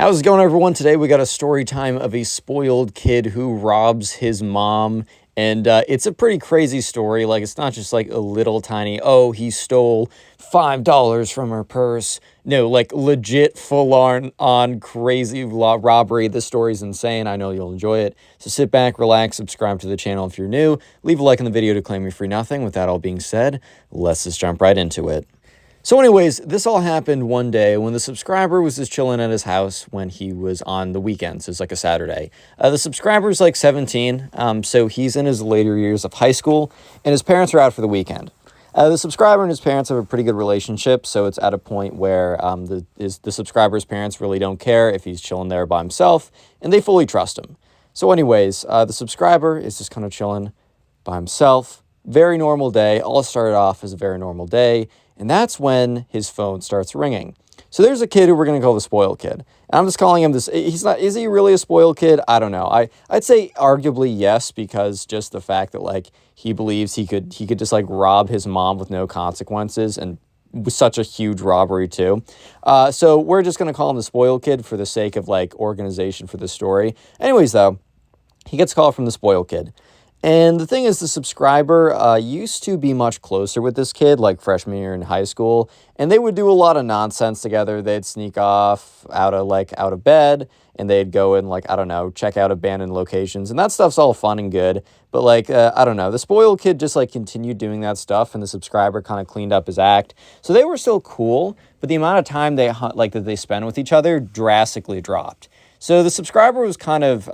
How's it going, everyone? Today we got a story time of a spoiled kid who robs his mom. And it's a pretty crazy story. Like, it's not just like a little tiny, oh, he stole $5 from her purse. No, like legit full on crazy robbery. This story's insane. I know you'll enjoy it. So sit back, relax, subscribe to the channel if you're new. Leave a like in the video to claim your free nothing. With that all being said, let's just jump right into it. So anyways, this all happened one day when the subscriber was just chilling at his house when he was on the weekends. It's like a Saturday. The subscriber's like 17, so he's in his later years of high school, and his parents are out for the weekend. The subscriber and his parents have a pretty good relationship, so it's at a point where the subscriber's parents really don't care if he's chilling there by himself, and they fully trust him. So anyways, the subscriber is just kind of chilling by himself. Very normal day. All started off as a very normal day. And that's when his phone starts ringing. So there's a kid who we're going to call the spoiled kid. And I'm just calling him this. Is he really a spoiled kid? I don't know. I'd say arguably yes, because just the fact that like he believes he could just like rob his mom with no consequences, and was such a huge robbery too. So we're just going to call him the spoiled kid for the sake of like organization for the story. Anyways, though, he gets a call from the spoiled kid. And the thing is, the subscriber used to be much closer with this kid, like freshman year in high school, and they would do a lot of nonsense together. They'd sneak off out of bed, and they'd go and like, I don't know, check out abandoned locations, and that stuff's all fun and good. But like, I don't know, the spoiled kid just like continued doing that stuff, and the subscriber kind of cleaned up his act. So they were still cool, but the amount of time that they spent with each other drastically dropped. So the subscriber was kind of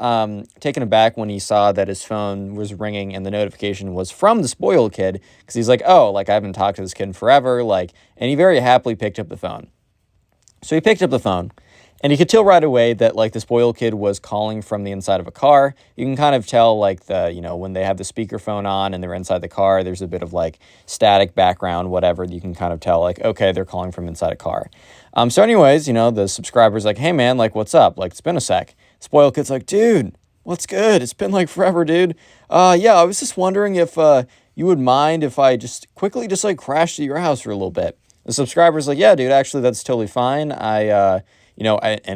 taken aback when he saw that his phone was ringing and the notification was from the spoiled kid, because he's like, oh, like I haven't talked to this kid in forever, like, and he very happily picked up the phone. So he picked up the phone, and he could tell right away that like the spoiled kid was calling from the inside of a car. You can kind of tell like when they have the speakerphone on and they're inside the car, there's a bit of like static background, whatever. You can kind of tell like, okay, they're calling from inside a car. So anyways, the subscriber's like, hey man, like what's up? Like it's been a sec. Spoiled kid's like, dude, what's good? It's been like forever, dude. Yeah, I was just wondering if you would mind if I just quickly just like crashed to your house for a little bit. The subscriber's like, yeah, dude, actually that's totally fine. In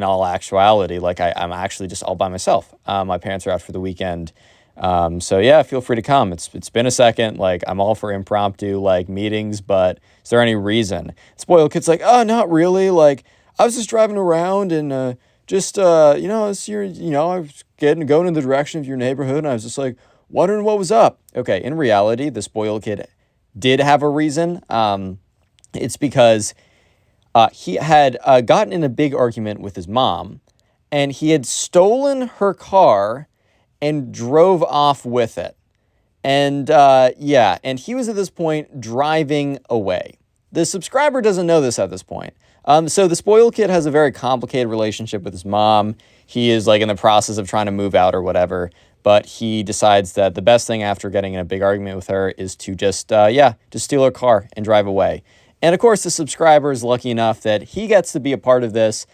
all actuality, like I'm actually just all by myself. My parents are out for the weekend. So yeah, feel free to come. It's been a second. Like I'm all for impromptu like meetings, but is there any reason? Spoiled kid's like, oh, not really. Like I was just driving around and I was going in the direction of your neighborhood, and I was just like wondering what was up. Okay, in reality, the spoiled kid did have a reason. It's because he had gotten in a big argument with his mom, and he had stolen her car and drove off with it. And and he was at this point driving away. The subscriber doesn't know this at this point. So the spoiled kid has a very complicated relationship with his mom. He is like in the process of trying to move out or whatever, but he decides that the best thing after getting in a big argument with her is to just steal her car and drive away. And of course, the subscriber is lucky enough that he gets to be a part of this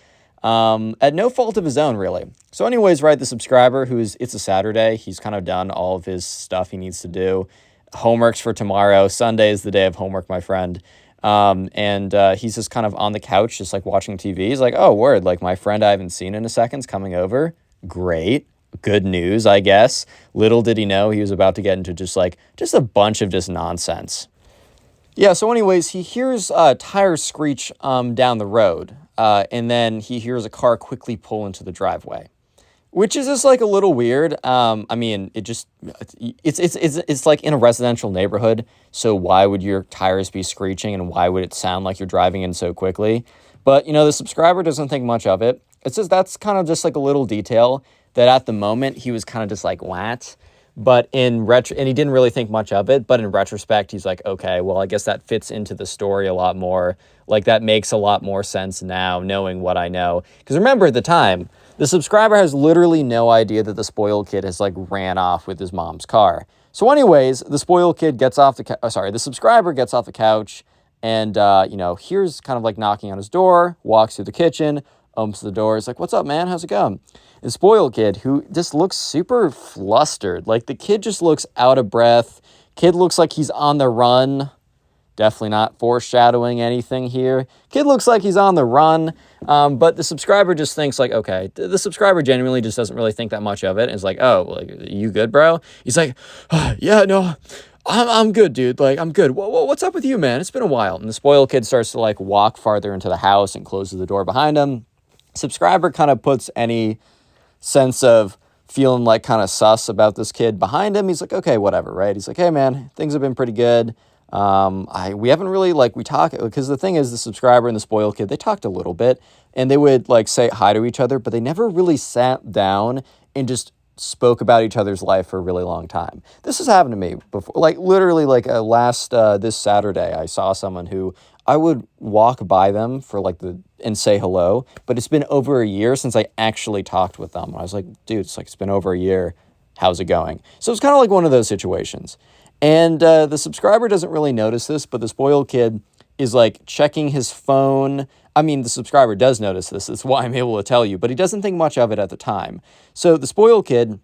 at no fault of his own, really. So anyways, right, the subscriber, it's a Saturday, he's kind of done all of his stuff he needs to do. Homework's for tomorrow. Sunday is the day of homework, my friend. He's just kind of on the couch, just like watching TV. He's like, oh, word, like my friend I haven't seen in a second's coming over. Great. Good news, I guess. Little did he know he was about to get into just a bunch of just nonsense. Yeah, so anyways, he hears tires screech down the road, and then he hears a car quickly pull into the driveway, which is just like a little weird. I mean, it's like in a residential neighborhood, so why would your tires be screeching, and why would it sound like you're driving in so quickly? But, the subscriber doesn't think much of it. It's just that's kind of just like a little detail that at the moment he was kind of just like, what? But and he didn't really think much of it, but in retrospect, he's like, okay, well, I guess that fits into the story a lot more. Like, that makes a lot more sense now, knowing what I know. Because remember, at the time, the subscriber has literally no idea that the spoiled kid has, like, ran off with his mom's car. So anyways, the spoiled kid the subscriber gets off the couch and, hears kind of, like, knocking on his door, walks through the kitchen, opens the door. He's like, what's up, man? How's it going? The spoiled kid, who just looks super flustered. Like, the kid just looks out of breath. Kid looks like he's on the run. Definitely not foreshadowing anything here. Kid looks like he's on the run, but the subscriber just thinks like, okay, the subscriber genuinely just doesn't really think that much of it. And is like, oh, like, you good, bro? He's like, yeah, no, I'm good, dude. Like, I'm good. What's up with you, man? It's been a while. And the spoiled kid starts to like walk farther into the house and closes the door behind him. Subscriber kind of puts any sense of feeling like kind of sus about this kid behind him. He's like, okay, whatever, right? He's like, hey, man, things have been pretty good. We haven't really, like, we talk, because the thing is, the subscriber and the spoiled kid, they talked a little bit, and they would, like, say hi to each other, but they never really sat down and just spoke about each other's life for a really long time. This has happened to me before, like, literally, like, this Saturday, I saw someone who I would walk by them for, like, and say hello, but it's been over a year since I actually talked with them. I was like, dude, it's been over a year. How's it going? So it's kind of like one of those situations. And the subscriber doesn't really notice this, but the spoiled kid is like checking his phone. I mean, the subscriber does notice this. That's why I'm able to tell you, but he doesn't think much of it at the time. So the spoiled kid,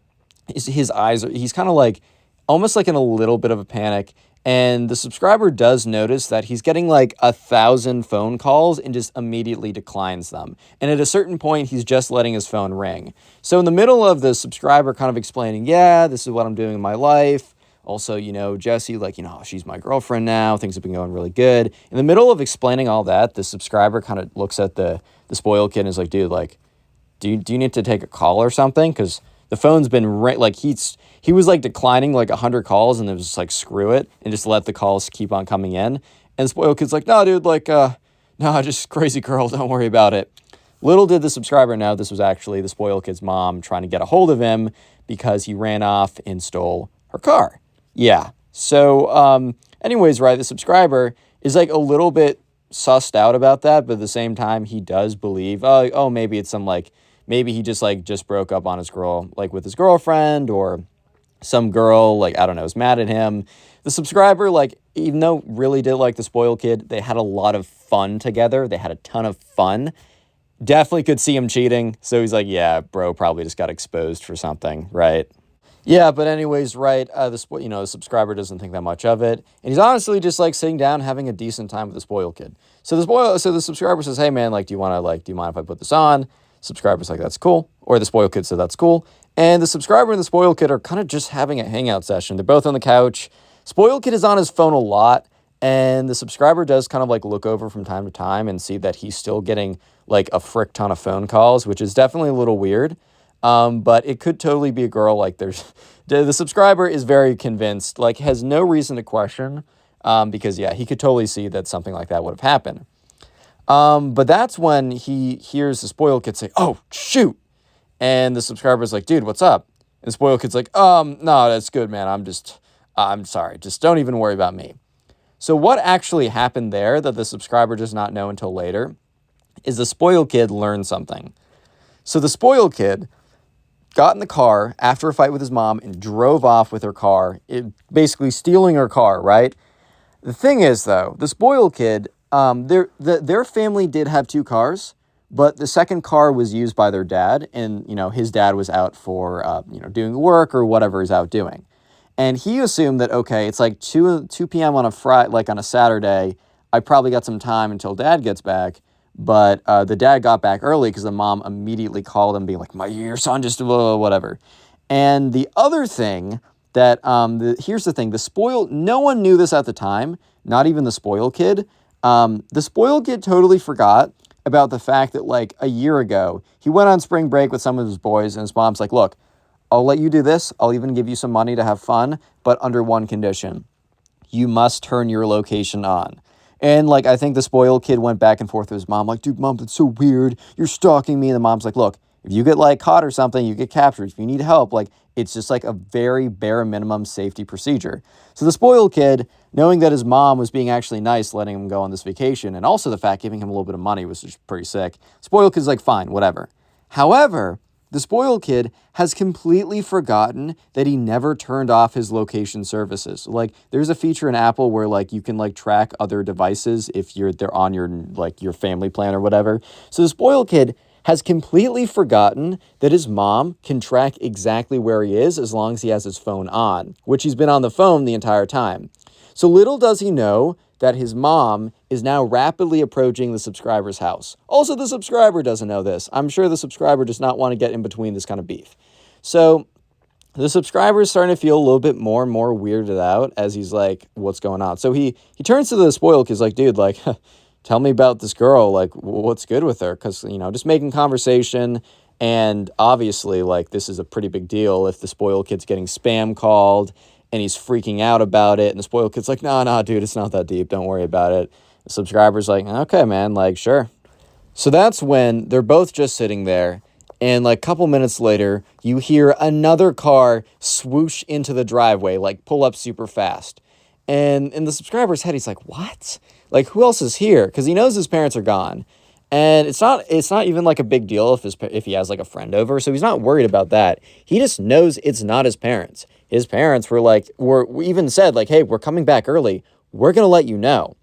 his eyes, he's kind of like almost like in a little bit of a panic. And the subscriber does notice that he's getting like 1,000 phone calls and just immediately declines them. And at a certain point, he's just letting his phone ring. So in the middle of the subscriber kind of explaining, yeah, this is what I'm doing in my life. Also, Jessie, like, she's my girlfriend now. Things have been going really good. In the middle of explaining all that, the subscriber kind of looks at the spoiled kid and is like, dude, like, do you need to take a call or something? Because the phone's been, like, he was, like, declining, like, 100 calls, and it was just, like, screw it, and just let the calls keep on coming in. And the spoiled kid's like, no, dude, like, no, just crazy girl, don't worry about it. Little did the subscriber know this was actually the spoiled kid's mom trying to get a hold of him because he ran off and stole her car. Yeah. So, anyways, right, the subscriber is like a little bit sussed out about that, but at the same time, he does believe, oh, maybe it's maybe he just broke up on his girl, like with his girlfriend, or some girl, like, I don't know, is mad at him. The subscriber, like, even though really did like the spoiled kid, they had a lot of fun together. They had a ton of fun. Definitely could see him cheating. So he's like, yeah, bro, probably just got exposed for something, right? Yeah, but anyways, right, the subscriber doesn't think that much of it, and he's honestly just, like, sitting down, having a decent time with the spoiled kid. So the subscriber says, hey, man, like, do you mind if I put this on? Subscriber's like, that's cool. Or the spoiled kid said, that's cool. And the subscriber and the spoiled kid are kind of just having a hangout session. They're both on the couch. Spoiled kid is on his phone a lot, and the subscriber does kind of, like, look over from time to time and see that he's still getting, like, a frick ton of phone calls, which is definitely a little weird. But it could totally be a girl. Like, the subscriber is very convinced, like, has no reason to question, because, yeah, he could totally see that something like that would have happened. But that's when he hears the spoiled kid say, oh, shoot. And the subscriber's like, dude, what's up? And the spoiled kid's like, no, that's good, man. I'm sorry. Just don't even worry about me. So what actually happened there that the subscriber does not know until later is the spoiled kid learned something. So the spoiled kid got in the car after a fight with his mom and drove off with her car, basically stealing her car, right? The thing is, though, the spoiled kid, their family did have 2 cars, but the second car was used by their dad, and, his dad was out for, doing work or whatever he's out doing. And he assumed that, okay, it's like 2 p.m. on a Saturday, I probably got some time until dad gets back. But the dad got back early because the mom immediately called him being like, your son just, whatever. And the other thing that, here's the thing, no one knew this at the time, not even the spoiled kid. The spoiled kid totally forgot about the fact that, like, a year ago, he went on spring break with some of his boys, and his mom's like, look, I'll let you do this. I'll even give you some money to have fun, but under one condition. You must turn your location on. And, like, I think the spoiled kid went back and forth with his mom, like, dude, mom, that's so weird. You're stalking me. And the mom's like, look, if you get, like, caught or something, you get captured. If you need help, like, it's just, like, a very bare minimum safety procedure. So the spoiled kid, knowing that his mom was being actually nice, letting him go on this vacation, and also the fact giving him a little bit of money was just pretty sick, spoiled kid's like, fine, whatever. However, the spoiled kid has completely forgotten that he never turned off his location services. Like, there's a feature in Apple where, like, you can, like, track other devices if they're on your, like, your family plan or whatever. So the spoiled kid has completely forgotten that his mom can track exactly where he is as long as he has his phone on, which he's been on the phone the entire time. So little does he know that his mom is now rapidly approaching the subscriber's house. Also, the subscriber doesn't know this. I'm sure the subscriber does not want to get in between this kind of beef. So the subscriber is starting to feel a little bit more and more weirded out as he's like, what's going on? So he turns to the spoiled kid. He's like, dude, like, tell me about this girl. Like, what's good with her? Because, you know, just making conversation. And obviously, like, this is a pretty big deal if the spoiled kid's getting spam called and he's freaking out about it. And the spoiled kid's like, nah, dude, it's not that deep. Don't worry about it. The subscriber's like, okay, man, like, sure. So that's when they're both just sitting there. And like a couple minutes later, you hear another car swoosh into the driveway, like pull up super fast. And in the subscriber's head, he's like, what? Like, who else is here? Because he knows his parents are gone. And it's not even like a big deal if he has like a friend over. So he's not worried about that. He just knows it's not his parents. His parents we even said like, hey, we're coming back early. We're going to let you know.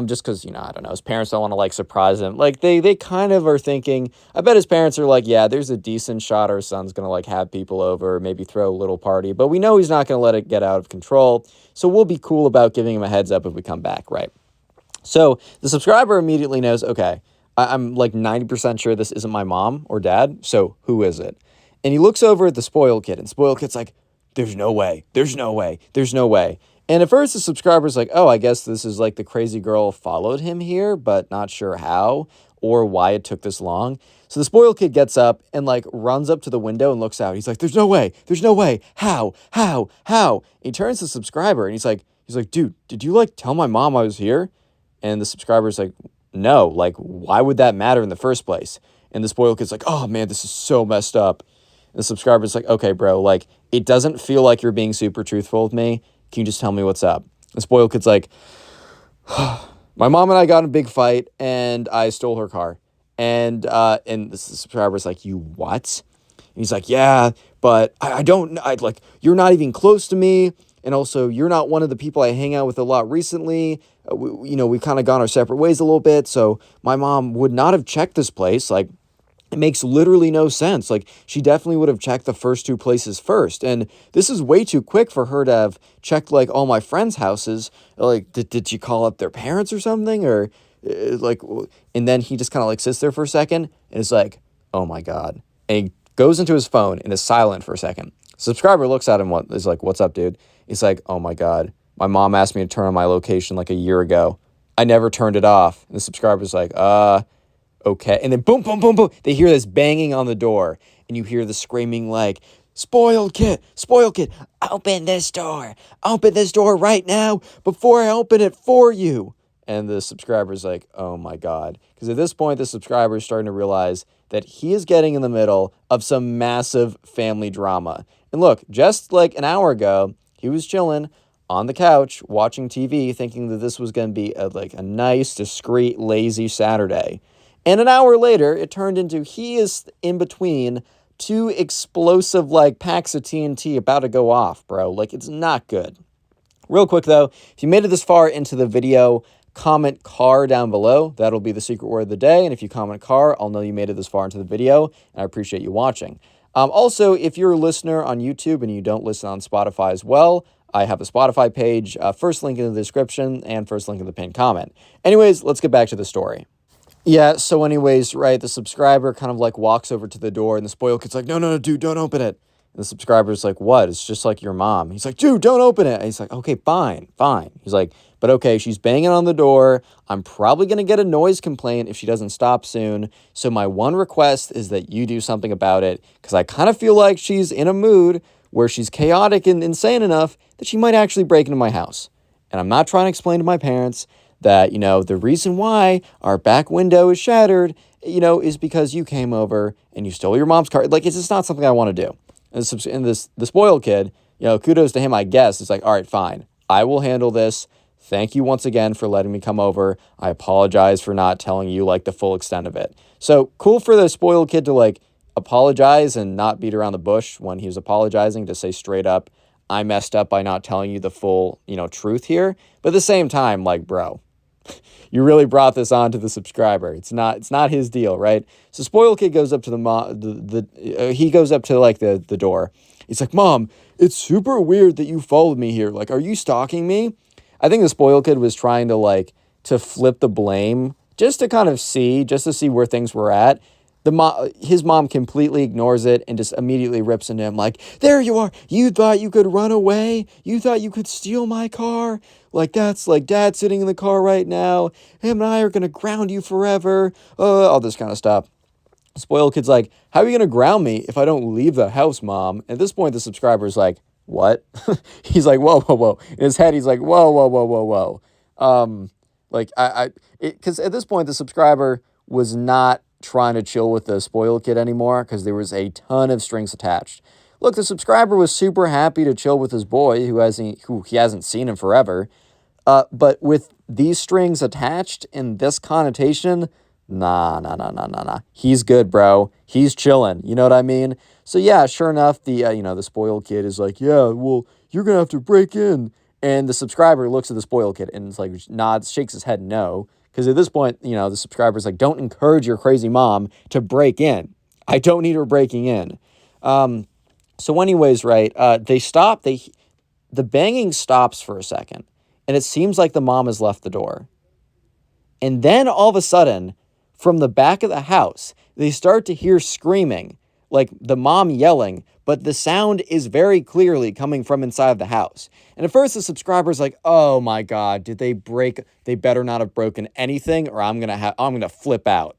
Just because, you know, I don't know, his parents don't want to, like, surprise him. Like, they kind of are thinking, I bet his parents are like, yeah, there's a decent shot our son's going to, like, have people over, maybe throw a little party. But we know he's not going to let it get out of control. So we'll be cool about giving him a heads up if we come back, right? So the subscriber immediately knows, okay, I'm, like, 90% sure this isn't my mom or dad. So who is it? And he looks over at the spoiled kid, and spoiled kid's like, there's no way. There's no way. There's no way. And at first, the subscriber's like, oh, I guess this is like the crazy girl followed him here, but not sure how or why it took this long. So the spoiled kid gets up and like runs up to the window and looks out. He's like, there's no way. There's no way. How? And he turns to the subscriber and he's like, dude, did you like tell my mom I was here? And the subscriber's like, no, like, why would that matter in the first place? And the spoiled kid's like, oh man, this is so messed up. And the subscriber's like, okay, bro, like, it doesn't feel like you're being super truthful with me. Can you just tell me what's up? The spoiled kid's like, my mom and I got in a big fight and I stole her car. And the subscriber's like, you what? And he's like, yeah, but I like, you're not even close to me. And also, you're not one of the people I hang out with a lot recently. We've kind of gone our separate ways a little bit. So my mom would not have checked this place. Like, it makes literally no sense. Like, she definitely would have checked the first two places first. And this is way too quick for her to have checked, like, all my friends' houses. Like, did she call up their parents or something? Or, like, and then he just kind of, like, sits there for a second and is like, oh, my God. And he goes into his phone and is silent for a second. Subscriber looks at him, is like, what's up, dude? He's like, oh, my God. My mom asked me to turn on my location, like, a year ago. I never turned it off. And the subscriber's like, okay. And then boom, boom, boom, boom. They hear this banging on the door. And you hear the screaming like, spoiled kid, open this door. Open this door right now before I open it for you. And the subscriber's like, oh my God. Because at this point, the subscriber is starting to realize that he is getting in the middle of some massive family drama. And look, just like an hour ago, he was chilling on the couch watching TV thinking that this was going to be a nice, discreet, lazy Saturday. And an hour later, it turned into he is in between two explosive, like, packs of TNT about to go off, bro. Like, it's not good. Real quick, though, if you made it this far into the video, comment car down below. That'll be the secret word of the day. And if you comment car, I'll know you made it this far into the video, and I appreciate you watching. Also, if you're a listener on YouTube and you don't listen on Spotify as well, I have a Spotify page, first link in the description and first link in the pinned comment. Anyways, let's get back to the story. Yeah, so anyways, right, the subscriber kind of like walks over to the door and the spoiled kid's like, no, dude, don't open it. And the subscriber's like, what? It's just like your mom. He's like, dude, don't open it. And he's like, okay, fine. He's like, but okay, she's banging on the door. I'm probably going to get a noise complaint if she doesn't stop soon. So my one request is that you do something about it because I kind of feel like she's in a mood where she's chaotic and insane enough that she might actually break into my house. And I'm not trying to explain to my parents that, the reason why our back window is shattered, is because you came over and you stole your mom's car. Like, it's just not something I want to do. And the spoiled kid, kudos to him, I guess. It's like, all right, fine. I will handle this. Thank you once again for letting me come over. I apologize for not telling you, like, the full extent of it. So cool for the spoiled kid to, like, apologize and not beat around the bush when he was apologizing, to say straight up, I messed up by not telling you the full, truth here. But at the same time, like, bro, you really brought this on to the subscriber. It's not his deal, right? So spoiled kid goes up to he goes up to like the door. He's like, Mom, it's super weird that you followed me here. Like, are you stalking me? I think the spoiled kid was trying to like to flip the blame just to kind of see, just to see where things were at. His mom completely ignores it and just immediately rips into him like, there you are. You thought you could run away? You thought you could steal my car? Like, that's like dad sitting in the car right now. Him and I are going to ground you forever. All this kind of stuff. Spoiled kid's like, how are you going to ground me if I don't leave the house, mom? At this point, the subscriber's like, what? He's like, whoa, whoa, whoa. In his head, he's like, whoa, whoa, whoa, whoa, whoa. Because at this point, the subscriber was not trying to chill with the spoiled kid anymore because there was a ton of strings attached. Look, the subscriber was super happy to chill with his boy who he hasn't seen in forever. But with these strings attached in this connotation, nah. He's good, bro. He's chilling. You know what I mean? So yeah, sure enough, the spoiled kid is like, yeah, well, you're going to have to break in. And the subscriber looks at the spoiled kid and it's like nods, shakes his head no. Because at this point, the subscriber's like, don't encourage your crazy mom to break in. I don't need her breaking in. So anyways, right, they stop. The banging stops for a second. And it seems like the mom has left the door. And then all of a sudden, from the back of the house, they start to hear screaming, like the mom yelling, but the sound is very clearly coming from inside the house. And at first the subscriber's like, oh my God, did they break? They better not have broken anything or I'm going to flip out.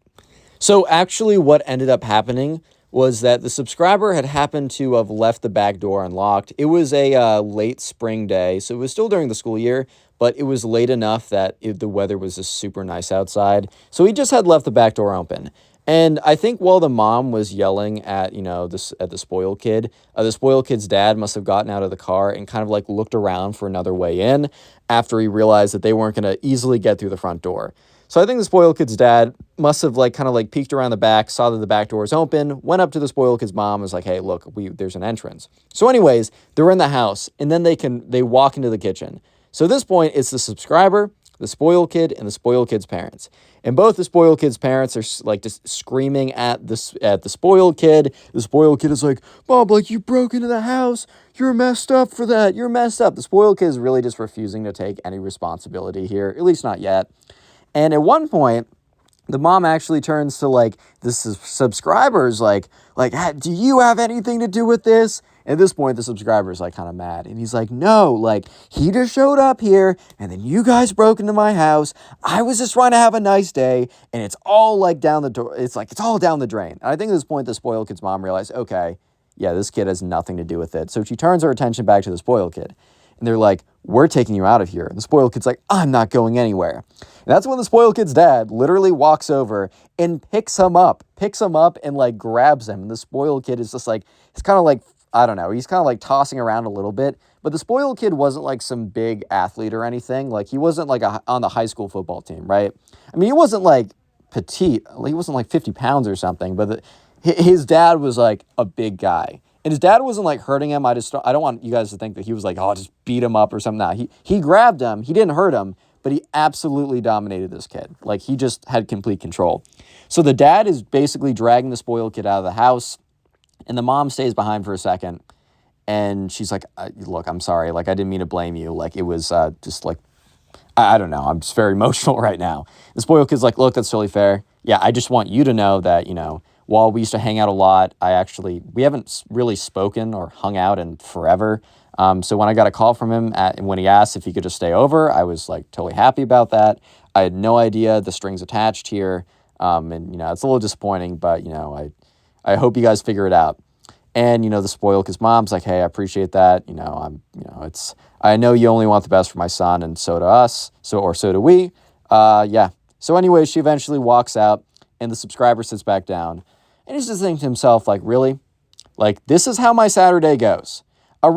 So actually what ended up happening was that the subscriber had happened to have left the back door unlocked. It was a late spring day, so it was still during the school year, but it was late enough that the weather was just super nice outside. So he just had left the back door open. And I think while the mom was yelling at, at the spoiled kid's dad must have gotten out of the car and kind of like looked around for another way in after he realized that they weren't going to easily get through the front door. So I think the spoiled kid's dad must have like kind of like peeked around the back, saw that the back door was open, went up to the spoiled kid's mom, and was like, hey, look, there's an entrance. So anyways, they're in the house and then they walk into the kitchen. So at this point, it's the subscriber, the spoiled kid, and the spoiled kid's parents. And both the spoiled kid's parents are like just screaming at the spoiled kid. The spoiled kid is like, Mom, like you broke into the house. You're messed up for that. You're messed up. The spoiled kid is really just refusing to take any responsibility here, at least not yet. And at one point, the mom actually turns to like the subscribers like, do you have anything to do with this? At this point, the subscriber is like kind of mad. And he's like, no, like he just showed up here and then you guys broke into my house. I was just trying to have a nice day and it's all like down the door. It's all down the drain. And I think at this point, the spoiled kid's mom realized, okay, yeah, this kid has nothing to do with it. So she turns her attention back to the spoiled kid. And they're like, we're taking you out of here. And the spoiled kid's like, I'm not going anywhere. And that's when the spoiled kid's dad literally walks over and picks him up and like grabs him. And the spoiled kid is just like, it's kind of like, I don't know, he's kind of like tossing around a little bit. But the spoiled kid wasn't like some big athlete or anything. Like he wasn't like on the high school football team, right? I mean, he wasn't like petite. He wasn't like 50 pounds or something. But his dad was like a big guy. And his dad wasn't like hurting him. I don't want you guys to think that he was like, oh, just beat him up or something. No, he grabbed him. He didn't hurt him, but he absolutely dominated this kid. Like he just had complete control. So the dad is basically dragging the spoiled kid out of the house. And the mom stays behind for a second. And she's like, look, I'm sorry. Like, I didn't mean to blame you. Like, it was just like, I don't know. I'm just very emotional right now. The spoiled kid's like, look, that's totally fair. Yeah, I just want you to know that, while we used to hang out a lot, we haven't really spoken or hung out in forever. So when I got a call from him when he asked if he could just stay over, I was like totally happy about that. I had no idea the strings attached here. And it's a little disappointing, but, I hope you guys figure it out. And, the spoiled kid's mom's like, hey, I appreciate that. I know you only want the best for my son and so do us. So do we. Yeah. So anyways, she eventually walks out and the subscriber sits back down and he's just thinking to himself, like, really? Like, this is how my Saturday goes.